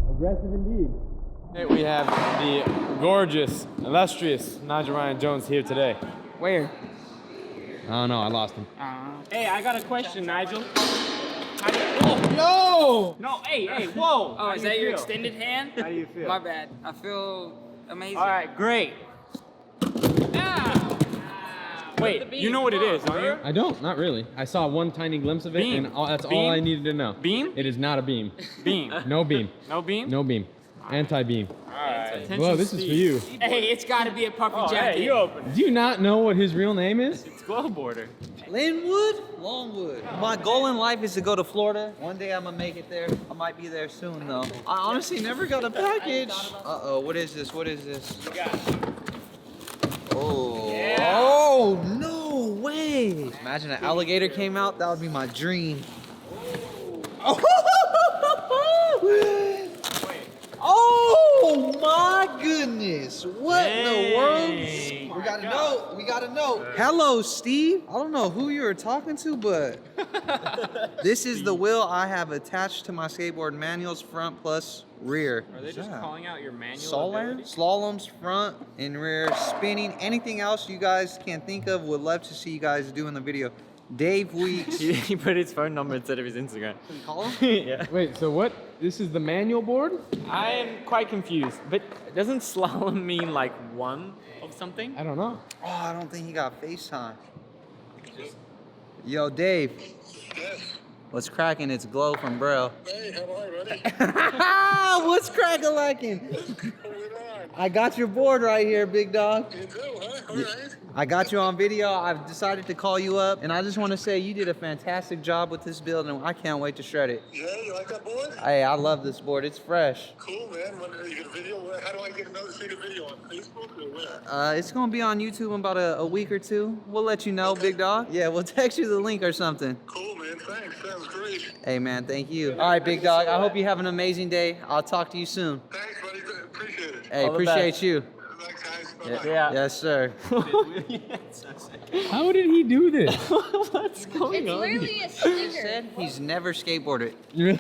Aggressive indeed. Hey, we have the gorgeous, illustrious Nigel Ryan Jones here today. Where? I don't know, I lost him. Hey, I got a question, Nigel. No! No, hey, whoa! Oh, is that your extended hand? How do you feel? My bad. I feel amazing. All right, great. Wait, you know what it is, don't you? I don't, not really. I saw one tiny glimpse of it, Beam. and that's Beam? all I needed to know. Beam? It is not a beam. Beam. No beam. No beam? No beam. Anti-beam. All right. Whoa, this is for you. Hey, it's got to be a puffy jacket. Hey, you open it. Do you not know what his real name is? It's Glowboarder. Linwood? Longwood. My goal in life is to go to Florida. One day I'm gonna make it there. I might be there soon though. I honestly never got a package. Uh-oh, what is this? What is this? Oh. Yeah. Oh, no way. Imagine an alligator came out, that would be my dream. Oh my goodness! What in the world? We gotta know. We gotta know. Hello, Steve. I don't know who you were talking to, but this is the wheel I have attached to my skateboard manuals, front plus rear. Are they just calling out your manual Slaloms, front and rear, spinning, anything else you guys can think of. Would love to see you guys do in the video. Dave Weeks. He put his phone number instead of his Instagram. Can you call him? Yeah. Wait, so what? This is the manual board? I am quite confused, but doesn't slalom mean like one of something? I don't know. Oh, I don't think he got FaceTime. Yo, Dave. Yes. What's cracking? It's Glow from Braille. Hey, how are you, buddy? What's cracking? What's going on? I got your board right here, big dog. You do, huh? All right. I got you on video. I've decided to call you up, and I just want to say you did a fantastic job with this build, and I can't wait to shred it. Yeah, you like that board? Hey, I love this board. It's fresh. Cool, man. When you get a video, how do I get another see the video on Facebook or where? It's gonna be on YouTube in about a week or two. We'll let you know, big dog. Yeah, we'll text you the link or something. Cool, man. Thanks. Sounds great. Hey, man, thank you. All right, big dog. I hope you have an amazing day. I'll talk to you soon. Thanks, buddy. Appreciate it. Hey, All the appreciate best. you. Thanks, guys. Bye-bye. Yeah. Yes, sir. How did he do this? What's going It's on? literally a sticker. Said he's never skateboarded. Yeah.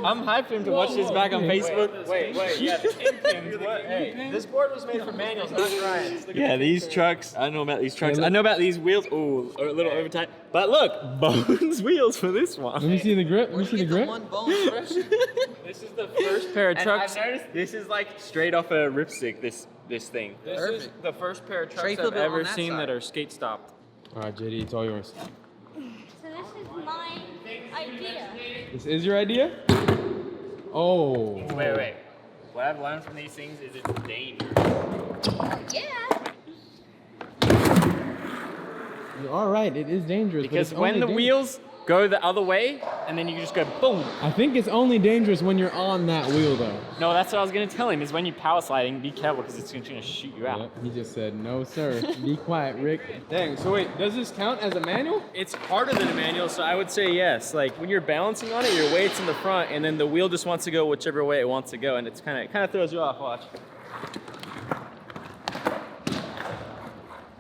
I'm hyped for him to watch this back on Facebook. Wait, yeah, the pins. What? Hey, this board was made for manuals, not Ryan's. Yeah, these trucks. I know about these trucks. I know about these wheels. Ooh, a little over tight. But look, Bones wheels for this Let one. me see the grip. Let me see the grip. One bone fresh. This is the first pair of And trucks. I've noticed- This is like straight off a ripstick. This thing. This is the first pair of trucks Trey I've Philbin on ever that seen side. that are skate stopped. All right, JD, it's all yours. So this is my idea. This is your idea? Oh. Wait. What I've learned from these things is it's dangerous. Yeah. You're all right, it is dangerous. but Because it's when only the dan- wheels go the other way, and then you just go boom. I think it's only dangerous when you're on that wheel, though. No, that's what I was gonna tell him. Is when you power sliding, be careful because it's gonna shoot you out. Yep, he just said, no, sir. Be quiet, Rick. Dang, so wait, does this count as a manual? It's harder than a manual, so I would say yes. Like when you're balancing on it, your weight's in the front, and then the wheel just wants to go whichever way it wants to go, and it's kind of throws you off. Watch.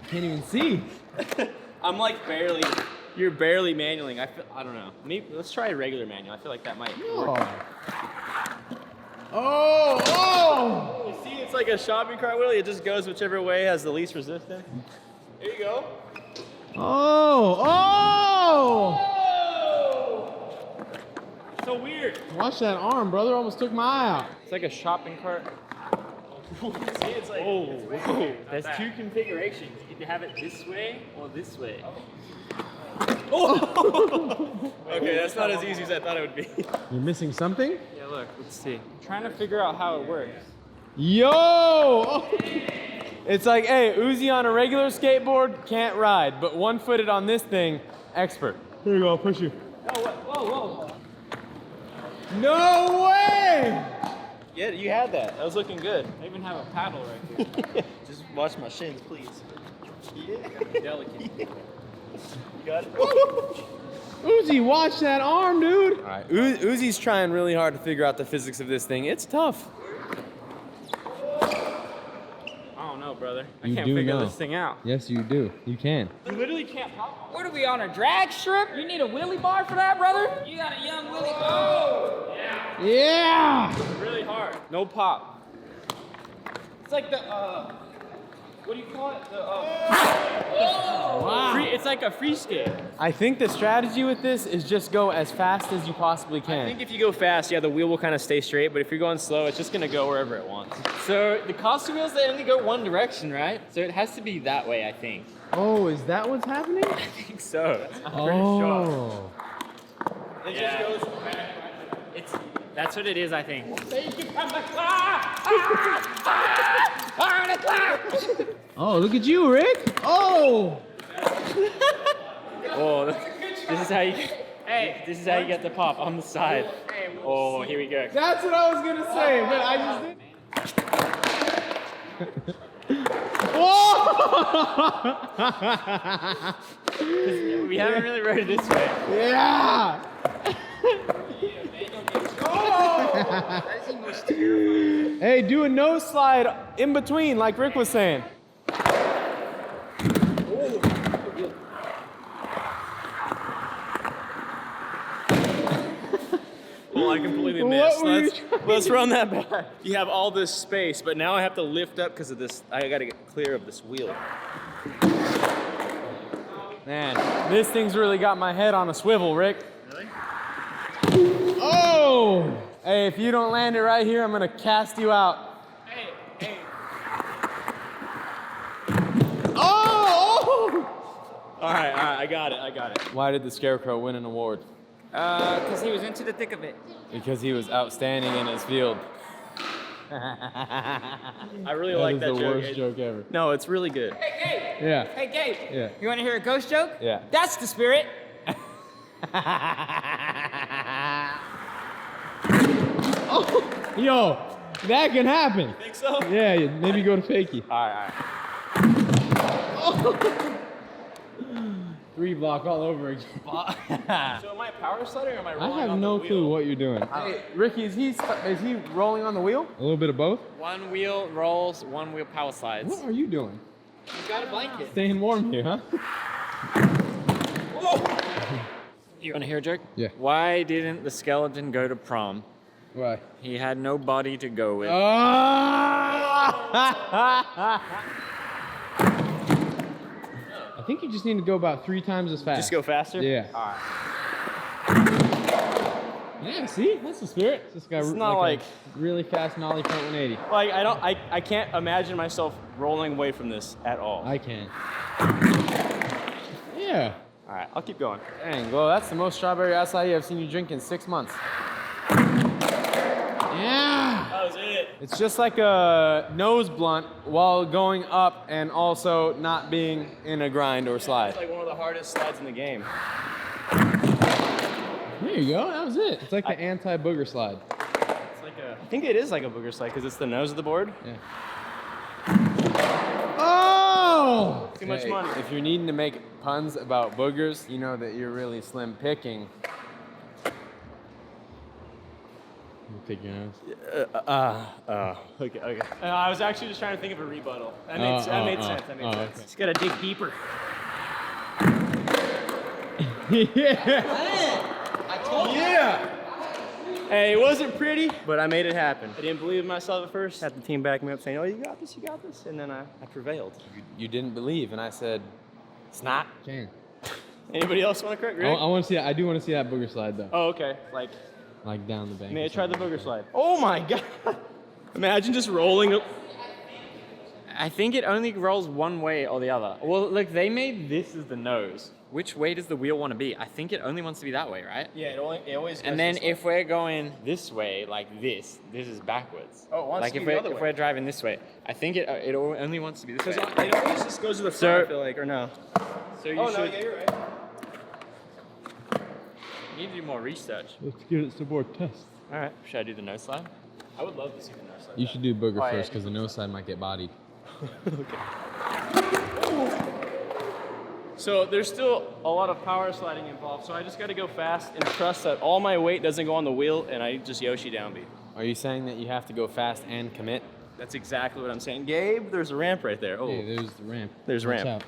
Can't even see. I'm like barely. You're barely manualing. I don't know. Maybe let's try a regular manual. I feel like that might work. Oh! You see, it's like a shopping cart wheel. It just goes whichever way has the least resistance. Here you go. Oh! So weird. Watch that arm, brother. Almost took my eye out. It's like a shopping cart. See, it's like, whoa. There's two configurations. You can have it this way or this way. Okay, that's not as easy as I thought it would be. You're missing something? Yeah, look, let's see. I'm trying to figure out how it works. Yo! Oh. It's like, hey, Uzi on a regular skateboard, can't ride, but one-footed on this thing, expert. Here you go, I'll push you. Whoa. No way! Yeah, you had that. That was looking good. I even have a paddle right here. Just watch my shins, please. Delicate. You got it? Uzi, watch that arm, dude. All right, Uzi's trying really hard to figure out the physics of this thing. It's tough. I don't know, brother. brother. I You can't do figure know. this thing out. Yes, you do. You can. You literally can't pop. What are we on, a drag strip? You need a wheelie bar for that, brother? You got a young wheelie bar. Yeah! Really hard. No pop. It's like the what do you call it? It's like a free skate. I think the strategy with this is just go as fast as you possibly can. I think if you go fast, yeah, the wheel will kind of stay straight, but if you're going slow, it's just gonna go wherever it wants. So the coaster wheels, they only go one direction, right? So it has to be that way, I think. Oh, is that what's happening? I think so. I'm pretty Oh. It just goes back. That's what it is, I think. Oh, look at you, Rick. Oh! Oh, this is how you. Hey, this is how you get the pop on the side. Oh, here we go. That's what I was gonna say, but I just didn't. We haven't really rode it this way. Yeah! Hey, do a nose slide in between, like Rick was saying. Well, I completely What missed. were you Let's run that back. You have all this space, but now I have to lift up because of this. I gotta get clear of this wheel. Man, this thing's really got my head on a swivel, Rick. Really? Oh! Hey, if you don't land it right here, I'm gonna cast you out. Hey. Oh! All right, I got it. Why did the Scarecrow win an award? Because he was into the thick of it. Because he was outstanding in his field. I really That like is that the joke. worst joke ever. No, it's really good. Hey, Gabe. Yeah. Hey, Gabe. Yeah. You want to hear a ghost joke? Yeah. That's the spirit. Oh, yo, that can happen. Think so? Yeah, maybe go to fakie. All right. 3 block all over again. So am I power sliding or am I I rolling have on no the wheel? clue what you're doing. Hey, Ricky, is he rolling on the wheel? A little bit of both. One wheel rolls, one wheel power slides. What are you doing? You got a blanket. Staying warm here, huh? You want to hear a joke? Yeah. Why didn't the skeleton go to prom? Why? He had no body to go with. I think you just need to go about 3 times as fast. Just go faster? Yeah. All right. Yeah, see? That's the spirit. This guy It's not like- a really fast nollie front 180. Like I can't imagine myself rolling away from this at all. I can. Yeah. All right, I'll keep going. Dang, well, that's the most strawberry acai I've seen you drink in 6 months. Yeah. That was it. It's just like a nose blunt while going up and also not being in a grind or slide. It's like one of the hardest slides in the game. There you go. That was it. It's like the anti-booger slide. It's like I think it is like a booger slide because it's the nose of the board. Yeah. Oh! Too much money. If you're needing to make puns about boogers, you know that you're really slim picking. You pick your nose. Okay. I was actually just trying to think of a rebuttal. That made sense. That made sense. okay. Just gotta dig deeper. Yeah! Hey, it wasn't pretty, but I made it happen. I didn't believe in myself at first. Had the team back me up saying, "Oh, you got this," and then I prevailed. You didn't believe, and I said, it's not. Can. Anybody else want to correct Rick? I want to see that. I do want to see that booger slide though. Oh, okay. Like, Down the bank. may or I try the something. booger slide? Oh my god! Imagine just rolling up. I think it only rolls one way or the other. Well, look, they made this as the nose. Which way does the wheel want to be? I think it only wants to be that way, right? Yeah, it always. And then if we're going this way, like this is backwards. Oh, it wants like to if be the we're other if way. we're driving this way, I think it only wants to be this because way. it always just goes to the front. So- I feel like, or no? So you Oh no, should yeah, you're right. need to do more research. Let's get it some more tests. All right, should I do the nose slide? I would love to see the nose slide. You should do booger Oh, yeah. first because the nose side might get bodied. So there's still a lot of power sliding involved, so I just got to go fast and trust that all my weight doesn't go on the wheel and I just Yoshi downbeat. Are you saying that you have to go fast and commit? That's exactly what I'm saying. Gabe, there's a ramp right there. Oh, Hey, there's the ramp. there's Watch ramp. out.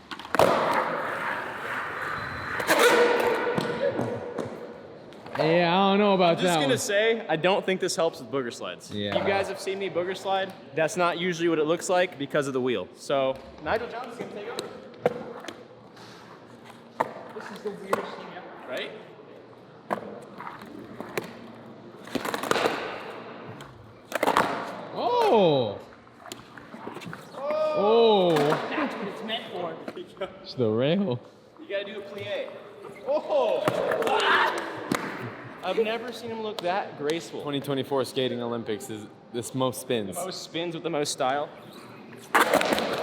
Yeah, I don't know about I'm just that gonna one. say, I don't think this helps with booger slides. Yeah. You guys have seen me booger slide. That's not usually what it looks like because of the wheel. So Nigel Jones is gonna take over. This is the weirdest thing ever, right? Oh! Oh! That's what it's meant for. It's the rail. You gotta do a plie. Oh! I've never seen him look that graceful. 2024 Skating Olympics is this most spins. Most spins with the most style.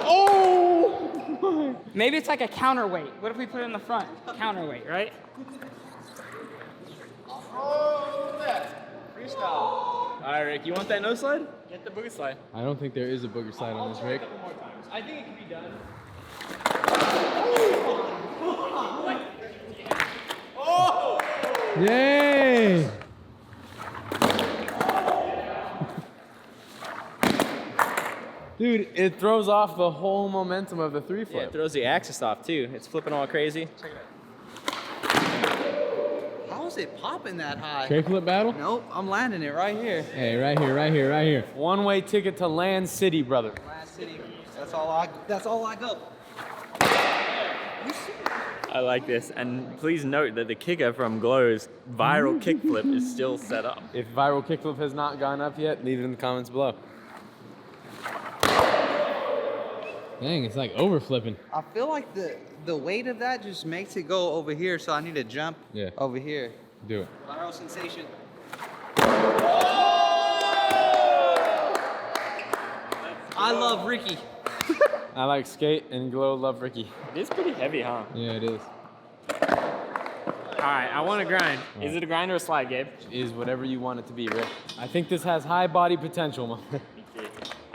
Oh! Maybe it's like a counterweight. What if we put it in the front? Counterweight, right? Oh, that freestyle. All right, Rick, you want that nose slide? Get the booger slide. I don't think there is a booger slide on this, Rick. A couple more times. I think it can be done. Oh! Yay! Dude, it throws off the whole momentum of the three Yeah, flip. it throws the axis off too. It's flipping all crazy. Check it out. How is it popping that high? Tray flip battle? Nope, I'm landing it right here. Hey, right here, right here, right here. One-way ticket to Land City, brother. Last city. That's all I go. I like this. And please note that the kicker from Glow's viral kickflip is still set up. If viral kickflip has not gone up yet, leave it in the comments below. Dang, it's like overflipping. I feel like the weight of that just makes it go over here, so I need to jump Yeah. over here. Do it. Viral sensation. I love Ricky. I like skate and Glow love Ricky. It is pretty heavy, huh? Yeah, it is. All right, I want to grind. Is it a grind or a slide, Gabe? It is whatever you want it to be, Rick. I think this has high body potential, man.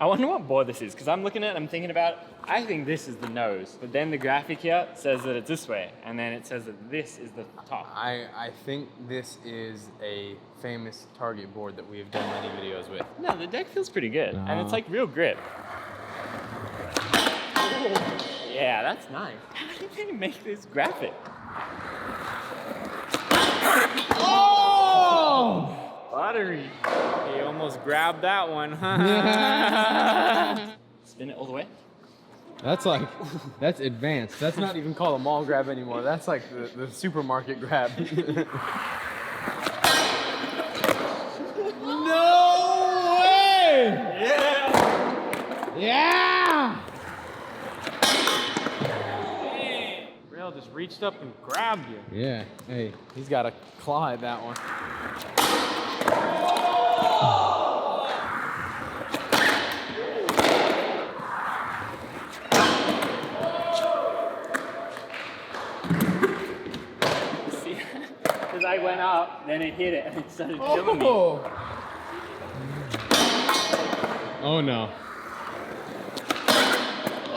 I wonder what board this is, because I'm looking at it, I'm thinking about it. I think this is the nose, but then the graphic here says that it's this way, and then it says that this is the top. I think this is a famous Target board that we have done many videos with. No, the deck feels pretty good, and it's like real grip. Yeah, that's nice. How did they make this graphic? Oh! Buttery. He almost grabbed that one, huh? Spin it all the way. That's like, that's advanced. That's not even called a mall grab anymore. That's like the supermarket grab. No way! Yeah! Yeah! Braille just reached up and grabbed you. Yeah. Hey, he's got a claw at that one. See, because I went up, then it hit it, and it started killing me. Oh no.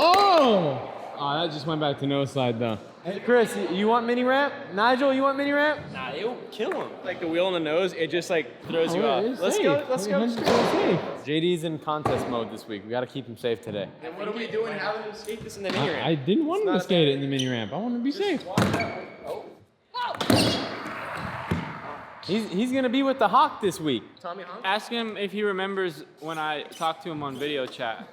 Oh! Oh, that just went back to no slide though. Hey, Chris, you want mini ramp? Nigel, you want mini ramp? Nah, it'll kill him. Like the wheel in the nose, it just like throws you off. It's Let's safe. go. Let's go. 100% safe. JD's in contest mode this week. We gotta keep him safe today. And what are we doing? Having him skate this in the mini ramp? I didn't want him to skate it in the mini ramp. I want him to be safe. He's gonna be with the Hawk this week. Tommy Hunt? Ask him if he remembers when I talked to him on video chat.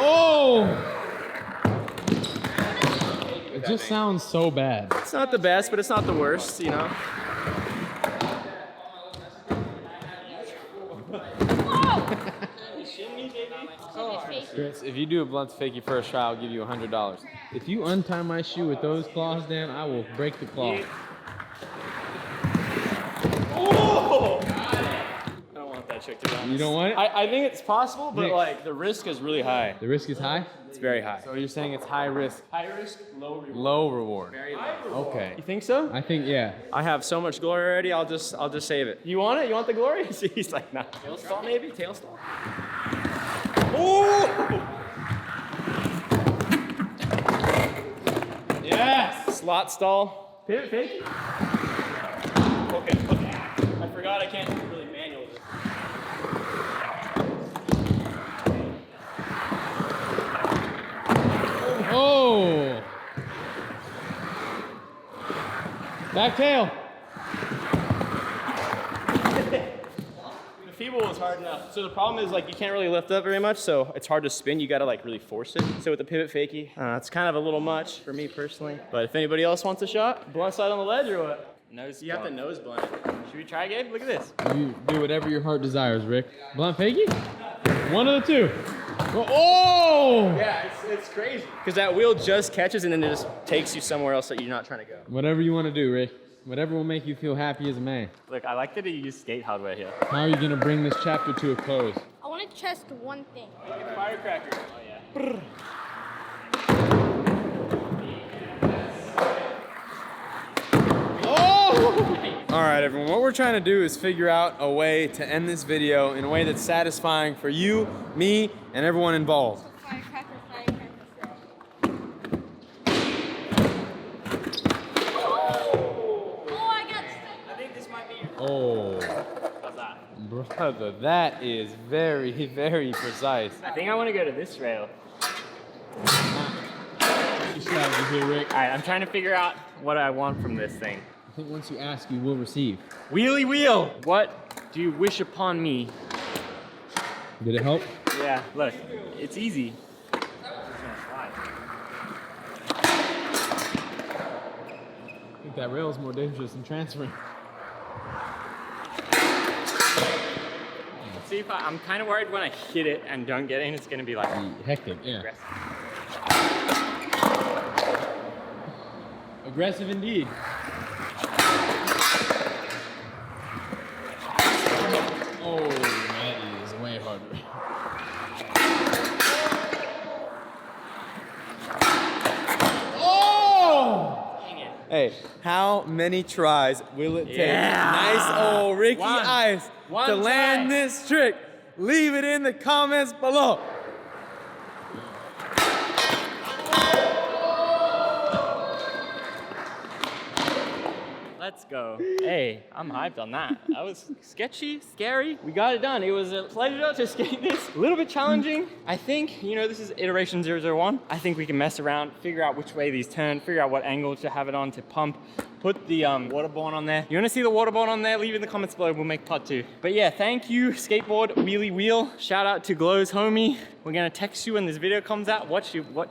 Oh! It just sounds so bad. It's not the best, but it's not the worst, you know? Chris, if you do a blunt fakie first try, I'll give you $100. If you untie my shoe with those claws, Dan, I will break the claw. Oh! I don't want that trick to be honest. You don't want it? I think it's possible, but Nick. like the risk is really high. The risk is high? It's very high. So you're saying it's high risk, High risk, low reward. low reward. Very low. Okay. You think so? I think, yeah. I have so much glory already. I'll just save it. You want it? You want the glory? He's like, nah. Tail stall maybe? Tail stall. Oh! Yes. Slot stall. Pivot fake. Okay. I forgot I can't really manual this. Oh! Back tail. The feeble is hard enough. So the problem is like you can't really lift up very much, so it's hard to spin. You gotta like really force it. So with the pivot fakie, it's kind of a little much for me personally. But if anybody else wants a shot, blunt side on the ledge or what? Nose You have to blunt. nose blunt. Should we try, Gabe? Look at this. You do whatever your heart desires, Rick. Blunt fakie? One of the two. Oh! Yeah, it's crazy. Because that wheel just catches and then it just takes you somewhere else that you're not trying to go. Whatever you want to do, Rick. Whatever will make you feel happy as a man. Look, I like that you use skate hardware here. How are you gonna bring this chapter to a close? I want to test one thing. Firecracker. Oh yeah. All right, everyone, what we're trying to do is figure out a way to end this video in a way that's satisfying for you, me, and everyone involved. Firecracker, firecracker. Oh, I got stuck. I think this might be your... Oh, How's that? brother, that is very, very precise. I think I want to go to this rail. You strategy here, Rick. All right, I'm trying to figure out what I want from this thing. I think once you ask, you will receive. Wheelie wheel! What do you wish upon me? Did it help? Yeah, look, it's easy. I think that rail is more dangerous than transferring. See if I'm kind of worried when I hit it and don't get in, it's gonna be like Hectic, yeah. aggressive. Aggressive indeed. Oh, that is way harder. Oh! Dang it. Hey, how many tries will it take? Yeah. Nice old Ricky One. Ice One to land try. this trick. Leave it in the comments below. Let's go. Hey, I'm hyped on that. That was sketchy, scary. We got it done. It was a pleasure to skate this. A little bit challenging. I think, you know, this is iteration 001. I think we can mess around, figure out which way these turn, figure out what angle to have it on to pump, put the waterborne on there. You wanna see the waterborne on there? Leave it in the comments below, we'll make part 2. But yeah, thank you, Skateboard Wheelie Wheel. Shout out to Glow's homie. We're gonna text you when this video comes out.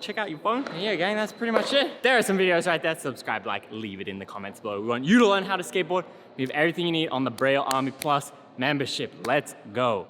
Check out your phone. And yeah, gang, that's pretty much it. There are some videos right there. Subscribe, like, leave it in the comments below. We want you to learn how to skateboard. We have everything you need on the Braille Army Plus membership. Let's go.